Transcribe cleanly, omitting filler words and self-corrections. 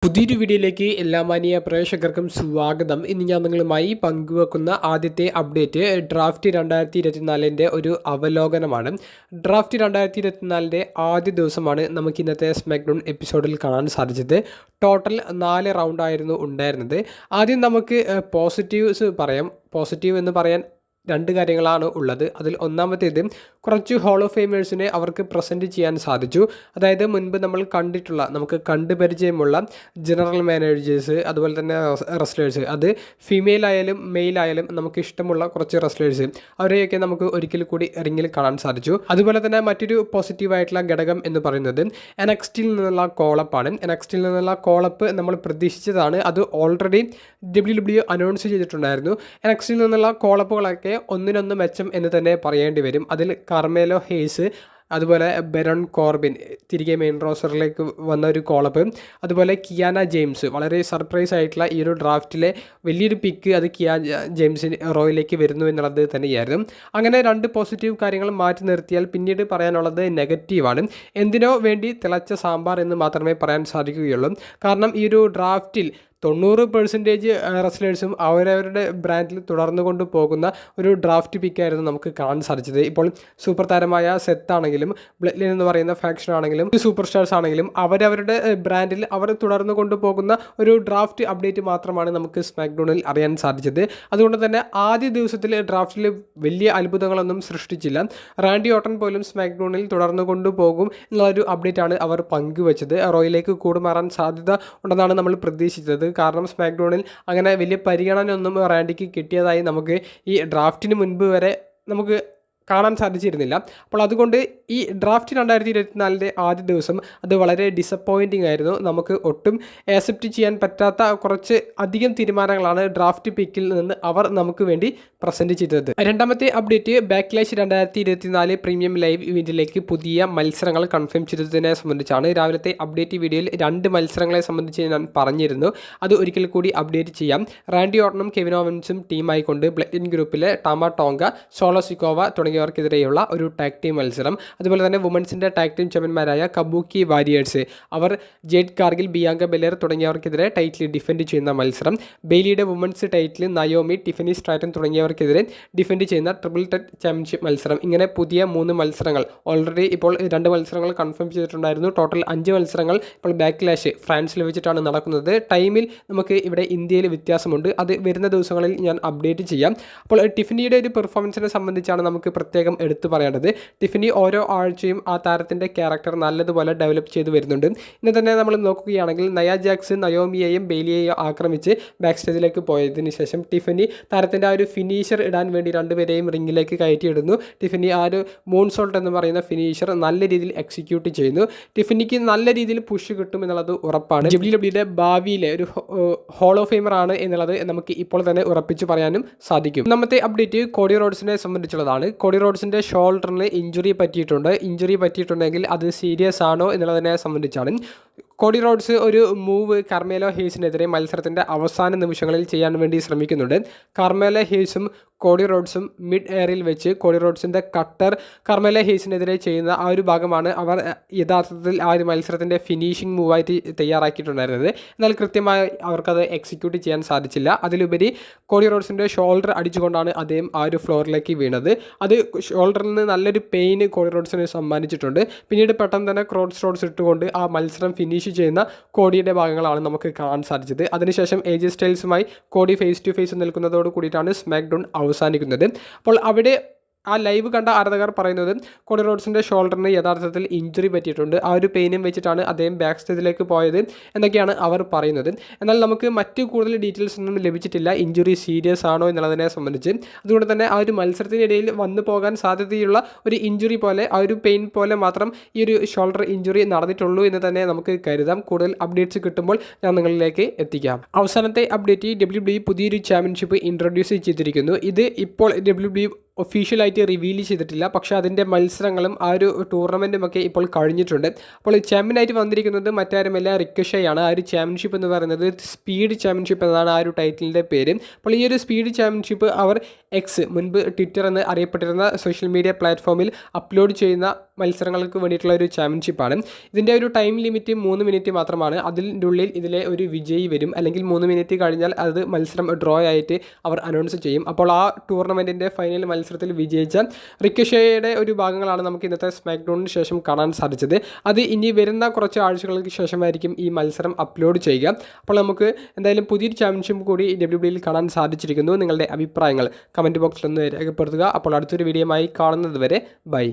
പുതിയൊരു വീഡിയോയിലേക്ക് എല്ലാ മാന്യ പ്രേക്ഷകർക്കും സ്വാഗതം. ഇന്ന് ഞാൻ നിങ്ങളുമായി പങ്കുവെക്കുന്ന ആദ്യത്തെ അപ്ഡേറ്റ് ഡ്രാഫ്റ്റ് 2024 ഒരു അവലോകനമാണ്. ഡ്രാഫ്റ്റ് 2024 ആദ്യ ദിവസമാണ് നമുക്ക് ഇന്നത്തെ സ്മാക്ഡൗൺ എപ്പിസോഡിൽ കാണാൻ സാധിച്ചത്. ടോട്ടൽ 4 റൗണ്ടായിരുന്നു ഉണ്ടായിരുന്നത്. ആദ്യം നമുക്ക് പോസിറ്റീവ്സ് പറയാം. പോസിറ്റീവ് എന്ന് പറയാൻ രണ്ട് കാര്യങ്ങളാണ് ഉള്ളത്. അതിൽ ഒന്നാമത്തേത് കുറച്ച് ഹോൾ ഓഫ് ഫെയിമേഴ്സിനെ അവർക്ക് പ്രസൻറ്റ് ചെയ്യാൻ സാധിച്ചു. അതായത് മുൻപ് നമ്മൾ കണ്ടിട്ടുള്ള നമുക്ക് കണ്ടുപരിചയമുള്ള ജനറൽ മാനേജേഴ്സ്, അതുപോലെ തന്നെ റെസ്ലേഴ്സ്, അത് ഫീമെയിൽ ആയാലും മെയിൽ ആയാലും നമുക്ക് ഇഷ്ടമുള്ള കുറച്ച് റെസ്ലേഴ്സ്, അവരെയൊക്കെ നമുക്ക് ഒരിക്കൽ കൂടി റിങ്ങിൽ കാണാൻ സാധിച്ചു. അതുപോലെ തന്നെ മറ്റൊരു പോസിറ്റീവായിട്ടുള്ള ഘടകം എന്ന് പറയുന്നത് NXTയിൽ നിന്നുള്ള കോളപ്പാണ്. NXTയിൽ നിന്നുള്ള കോളപ്പ് നമ്മൾ പ്രതീക്ഷിച്ചതാണ്. അത് ഓൾറെഡി WWE അനൗൺസ് ചെയ്തിട്ടുണ്ടായിരുന്നു. NXTയിൽ നിന്നുള്ള കോളപ്പുകളൊക്കെ ഒന്നിനൊന്ന് മെച്ചം എന്ന് തന്നെ പറയേണ്ടി വരും. അതിൽ കാർമേലോ ഹെയ്സ്, അതുപോലെ ബെറൺ കോർബിൻ തിരികെ മെയിൻ റോസ്റ്ററിലേക്ക് വന്ന ഒരു കോളപ്പ്, അതുപോലെ കിയാന ജെയിംസ്, വളരെ സർപ്രൈസ് ആയിട്ടുള്ള ഈ ഒരു ഡ്രാഫ്റ്റിലെ വലിയൊരു പിക്ക് അത് കിയാന ജെയിംസിന് റോയിലേക്ക് വരുന്നു എന്നുള്ളത് തന്നെയായിരുന്നു. അങ്ങനെ രണ്ട് പോസിറ്റീവ് കാര്യങ്ങൾ മാറ്റി നിർത്തിയാൽ പിന്നീട് പറയാനുള്ളത് നെഗറ്റീവാണ്. എന്തിനോ വേണ്ടി തിളച്ച സാമ്പാർ എന്ന് മാത്രമേ പറയാൻ സാധിക്കുകയുള്ളൂ. കാരണം ഈ ഒരു ഡ്രാഫ്റ്റിൽ 90% റെസ്ലേഴ്സും അവരവരുടെ ബ്രാൻഡിൽ തുടർന്നു കൊണ്ട് പോകുന്ന ഒരു ഡ്രാഫ്റ്റ് പിക്കായിരുന്നു നമുക്ക് കാണാൻ സാധിച്ചത്. ഇപ്പോൾ സൂപ്പർ താരമായ സെത്ത് ആണെങ്കിലും ബ്ലഡ് ലൈൻ എന്ന് പറയുന്ന ഫാക്ഷൻ ആണെങ്കിലും സൂപ്പർ സ്റ്റാർസ് ആണെങ്കിലും അവരവരുടെ ബ്രാൻഡിൽ അവർ തുടർന്നു കൊണ്ടുപോകുന്ന ഒരു ഡ്രാഫ്റ്റ് അപ്ഡേറ്റ് മാത്രമാണ് നമുക്ക് സ്മാക്ഡൗണിൽ അറിയാൻ സാധിച്ചത്. അതുകൊണ്ട് തന്നെ ആദ്യ ദിവസത്തിൽ ഡ്രാഫ്റ്റിൽ വലിയ അത്ഭുതങ്ങളൊന്നും സൃഷ്ടിച്ചില്ല. റാൻഡി ഓട്ടൻ പോലും സ്മാക്ഡൗണിൽ തുടർന്നു കൊണ്ടുപോകും എന്നുള്ളൊരു അപ്ഡേറ്റാണ് അവർ പങ്കുവച്ചത്. റോയിലേക്ക് കൂടുമാറാൻ സാധ്യത ഉണ്ടെന്നാണ് നമ്മൾ പ്രതീക്ഷിച്ചത്. കാരണം സ്മാക്ഡൗണിൽ അങ്ങനെ വലിയ പരിഗണനയൊന്നും റാൻഡിക്ക് കിട്ടിയതായി നമുക്ക് ഈ ഡ്രാഫ്റ്റിന് മുൻപ് വരെ നമുക്ക് കാണാൻ സാധിച്ചിരുന്നില്ല. അപ്പോൾ അതുകൊണ്ട് ഈ ഡ്രാഫ്റ്റ് 2024 ആദ്യ ദിവസം അത് വളരെ ഡിസപ്പോയിൻറ്റിംഗ് ആയിരുന്നു. നമുക്ക് ഒട്ടും ആക്സെപ്റ്റ് ചെയ്യാൻ പറ്റാത്ത കുറച്ച് അധികം തീരുമാനങ്ങളാണ് ഡ്രാഫ്റ്റ് പിക്കിൽ നിന്ന് അവർ നമുക്ക് വേണ്ടി പ്രസൻറ്റ് ചെയ്തത്. രണ്ടാമത്തെ അപ്ഡേറ്റ് ബാക്ക്ലാഷ് 2024 പ്രീമിയം ലൈവ് ഇവൻറ്റിലേക്ക് പുതിയ മത്സരങ്ങൾ കൺഫേം ചെയ്തതിനെ സംബന്ധിച്ചാണ്. രാവിലത്തെ അപ്ഡേറ്റ് വീഡിയോയിൽ 2 മത്സരങ്ങളെ സംബന്ധിച്ച് ഞാൻ പറഞ്ഞിരുന്നു. അത് ഒരിക്കൽ കൂടി അപ്ഡേറ്റ് ചെയ്യാം. റാൻഡി ഓർട്ടനും കെവിൻ ഓവൻസും ടീമായിക്കൊണ്ട് ബ്ലഡ് ലൈൻ ഗ്രൂപ്പിലെ ടാമ ടോങ്ക, സോളോ സിക്കോവ തുടങ്ങിയവർക്കെതിരെയുള്ള ഒരു ടാഗ് ടീം മത്സരം. അതുപോലെ തന്നെ വുമൻസിൻ്റെ ടാഗ് ടീം ചാമ്പ്യന്മാരായ കബൂക്കി വാരിയേഴ്സ്, അവർ ജെഡ് കാർഗിൽ, ബിയാങ്ക ബെലേർ തുടങ്ങിയവർക്കെതിരെ ടൈറ്റിൽ ഡിഫെൻഡ് ചെയ്യുന്ന മത്സരം. ബെയ്ലിയുടെ women's title Naomi, Tiffany Stratton തുടങ്ങിയവർക്കെതിരെ ഡിഫെൻഡ് ചെയ്യുന്ന ട്രിപ്പിൾ ടെറ്റ് ചാമ്പ്യൻഷിപ്പ് മത്സരം. ഇങ്ങനെ പുതിയ 3 മത്സരങ്ങൾ ഓൾറെഡി ഇപ്പോൾ 2 മത്സരങ്ങൾ കൺഫേം ചെയ്തിട്ടുണ്ടായിരുന്നു. ടോട്ടൽ 5 മത്സരങ്ങൾ ഇപ്പോൾ ബാക്ക്ലാഷ് ഫ്രാൻസിൽ വെച്ചിട്ടാണ് നടക്കുന്നത്. ടൈമിൽ നമുക്ക് ഇവിടെ ഇന്ത്യയിൽ വ്യത്യാസമുണ്ട്. അത് വരുന്ന ദിവസങ്ങളിൽ ഞാൻ അപ്ഡേറ്റ് ചെയ്യാം. അപ്പോൾ ടിഫനിയുടെ ഒരു പെർഫോമൻസിനെ സംബന്ധിച്ചാണ് നമുക്ക് പ്രത്യേകം എടുത്തു പറയേണ്ടത്. ടിഫനി ഓരോ ആഴ്ചയും ആ താരത്തിൻ്റെ ക്യാരക്ടർ നല്ലതുപോലെ ഡെവലപ്പ് ചെയ്ത് വരുന്നുണ്ട്. ഇന്ന് തന്നെ നമ്മൾ നോക്കുകയാണെങ്കിൽ നയ ജാക്സ് നയോമിയെയും ബെയിലിയെയും ആക്രമിച്ച് ബാക്ക് സ്റ്റേജിലേക്ക് പോയതിന് ശേഷം ടിഫനി താരത്തിൻ്റെ ആ ഒരു ഫിനിഷർ ഇടാൻ വേണ്ടി രണ്ടുപേരെയും റിങ്ങിലേക്ക് കയറ്റിയിടുന്നു. ടിഫനി ആ ഒരു മൂൺസോൾട്ട് എന്ന് പറയുന്ന ഫിനിഷർ നല്ല രീതിയിൽ എക്സിക്യൂട്ട് ചെയ്യുന്നു. ടിഫനിക്ക് നല്ല രീതിയിൽ പുഷ് കിട്ടും എന്നുള്ളത് ഉറപ്പാണ്. WWE ഭാവിയിലെ ഒരു ഹോൾ ഓഫ് ഫെയിമർ ആണ് എന്നുള്ളത് നമുക്ക് ഇപ്പോൾ തന്നെ ഉറപ്പിച്ച് പറയാനും സാധിക്കും. ഒന്നാമത്തെ അപ്ഡേറ്റ് കോഡി റോഡ്സിനെ സംബന്ധിച്ചുള്ളതാണ്. കോഡി റോഡ്സിൻ്റെ ഷോൾഡറിന് ഇഞ്ചുറി പറ്റിയിട്ടുണ്ടെങ്കിൽ അത് സീരിയസ് ആണോ എന്നുള്ളതിനെ സംബന്ധിച്ചാണ്. കോഡി റോഡ്സ് ഒരു മൂവ് കാർമേലോ ഹെയ്സിനെതിരെ മത്സരത്തിൻ്റെ അവസാന നിമിഷങ്ങളിൽ ചെയ്യാൻ വേണ്ടി ശ്രമിക്കുന്നുണ്ട്. കാർമേലോ ഹെയ്സും കോഡി റോഡ്സും മിഡ് എയറിൽ വെച്ച് കോഡി റോഡ്സിൻ്റെ കട്ടർ കാർമേലോ ഹെയ്സിനെതിരെ ചെയ്യുന്ന ആ ഒരു ഭാഗമാണ് അവർ യഥാർത്ഥത്തിൽ ആ ഒരു മത്സരത്തിൻ്റെ ഫിനിഷിംഗ് മൂവായിട്ട് തയ്യാറാക്കിയിട്ടുണ്ടായിരുന്നത്. എന്നാൽ കൃത്യമായി അവർക്കത് എക്സിക്യൂട്ട് ചെയ്യാൻ സാധിച്ചില്ല. അതിലുപരി കോഡി റോഡ്സിൻ്റെ ഷോൾഡർ അടിച്ചുകൊണ്ടാണ് അദ്ദേഹം ആ ഒരു ഫ്ലോറിലേക്ക് വീണത്. അത് ഷോൾഡറിൽ നിന്ന് നല്ലൊരു പെയിൻ കോഡി റോഡ്സിന് സമ്മാനിച്ചിട്ടുണ്ട്. പിന്നീട് പെട്ടെന്ന് തന്നെ ക്രോസ് റോഡ്സ് ഇട്ടുകൊണ്ട് ആ മത്സരം ഫിനിഷ് ചെയ്യുന്ന കോഡിയുടെ ഭാഗങ്ങളാണ് നമുക്ക് കാണാൻ സാധിച്ചത്. അതിനുശേഷം AJ സ്റ്റൈൽസുമായി കോഡി ഫേസ് ടു ഫേസ് നിൽക്കുന്നതോട് കൂടിയിട്ടാണ് സ്മാക്ഡൗൺ അവസാനിക്കുന്നത്. അപ്പോൾ അവിടെ ആ ലൈവ് കണ്ട ആരാധകർ പറയുന്നത് കോഡി റോഡ്സിൻ്റെ ഷോൾഡറിന് യഥാർത്ഥത്തിൽ ഇഞ്ചുറി പറ്റിയിട്ടുണ്ട്. ആ ഒരു പെയിനും വെച്ചിട്ടാണ് അദ്ദേഹം ബാക്ക് സ്റ്റേജിലേക്ക് പോയത് എന്നൊക്കെയാണ് അവർ പറയുന്നത്. എന്നാൽ നമുക്ക് മറ്റ് കൂടുതൽ ഡീറ്റെയിൽസ് ഒന്നും ലഭിച്ചിട്ടില്ല ഇഞ്ചുറി സീരിയസ് ആണോ എന്നുള്ളതിനെ സംബന്ധിച്ച്. അതുകൊണ്ട് തന്നെ ആ ഒരു മത്സരത്തിനിടയിൽ വന്നു പോകാൻ സാധ്യതയുള്ള ഒരു ഇഞ്ചുറി പോലെ, ആ ഒരു പെയിൻ പോലെ മാത്രം ഈ ഒരു ഷോൾഡർ ഇഞ്ചുറി നടന്നിട്ടുള്ളൂ എന്ന് തന്നെ നമുക്ക് കരുതാം. കൂടുതൽ അപ്ഡേറ്റ്സ് കിട്ടുമ്പോൾ ഞാൻ നിങ്ങളിലേക്ക് എത്തിക്കാം. അവസാനത്തെ അപ്ഡേറ്റ് WWE പുതിയൊരു ചാമ്പ്യൻഷിപ്പ് ഇൻട്രൊഡ്യൂസ് ചെയ്തിരിക്കുന്നു. ഇത് ഇപ്പോൾ WWE ഒഫീഷ്യലായിട്ട് റിവീൽ ചെയ്തിട്ടില്ല. പക്ഷേ അതിൻ്റെ മത്സരങ്ങളും ആ ഒരു ടൂർണമെൻറ്റുമൊക്കെ ഇപ്പോൾ കഴിഞ്ഞിട്ടുണ്ട്. അപ്പോൾ ചാമ്പ്യനായിട്ട് വന്നിരിക്കുന്നത് മറ്റാരുമല്ല, റിക്കോഷെയാണ്. ആ ഒരു ചാമ്പ്യൻഷിപ്പ് എന്ന് പറയുന്നത് സ്പീഡ് ചാമ്പ്യൻഷിപ്പ് എന്നാണ് ആ ഒരു ടൈറ്റിലിൻ്റെ പേര്. അപ്പോൾ ഈ ഒരു സ്പീഡ് ചാമ്പ്യൻഷിപ്പ് അവർ എക്സ്, മുൻപ് ട്വിറ്റർ എന്ന് അറിയപ്പെട്ടിരുന്ന സോഷ്യൽ മീഡിയ പ്ലാറ്റ്ഫോമിൽ അപ്ലോഡ് ചെയ്യുന്ന മത്സരങ്ങൾക്ക് വേണ്ടിയിട്ടുള്ള ഒരു ചാമ്പ്യൻഷിപ്പാണ്. ഇതിൻ്റെ ഒരു ടൈം ലിമിറ്റ് 3 മിനിറ്റ് മാത്രമാണ്. അതിൻ്റെ ഉള്ളിൽ ഇതിലെ ഒരു വിജയി വരും, അല്ലെങ്കിൽ 3 മിനിറ്റ് കഴിഞ്ഞാൽ അത് മത്സരം ഡ്രോ ആയിട്ട് അവർ അനൗൺസ് ചെയ്യും. അപ്പോൾ ആ ടൂർണമെൻറ്റിൻ്റെ ഫൈനൽ മത്സരത്തിൽ വിജയിച്ച റിക്കോഷെയുടെ ഒരു ഭാഗങ്ങളാണ് നമുക്ക് ഇന്നത്തെ സ്മാക്ക് ഡൗണിന് ശേഷം കാണാൻ സാധിച്ചത്. അത് ഇനി വരുന്ന കുറച്ച് ആഴ്ചകൾക്ക് ശേഷമായിരിക്കും ഈ മത്സരം അപ്ലോഡ് ചെയ്യുക. അപ്പോൾ നമുക്ക് എന്തായാലും പുതിയൊരു ചാമ്പ്യൻഷിപ്പ് കൂടി WWE കാണാൻ സാധിച്ചിരിക്കുന്നു. നിങ്ങളുടെ അഭിപ്രായങ്ങൾ കമൻറ്റ് ബോക്സിൽ ഒന്ന് രേഖപ്പെടുത്തുക. അപ്പോൾ അടുത്തൊരു വീഡിയോയുമായി കാണുന്നത് വരെ ബൈ.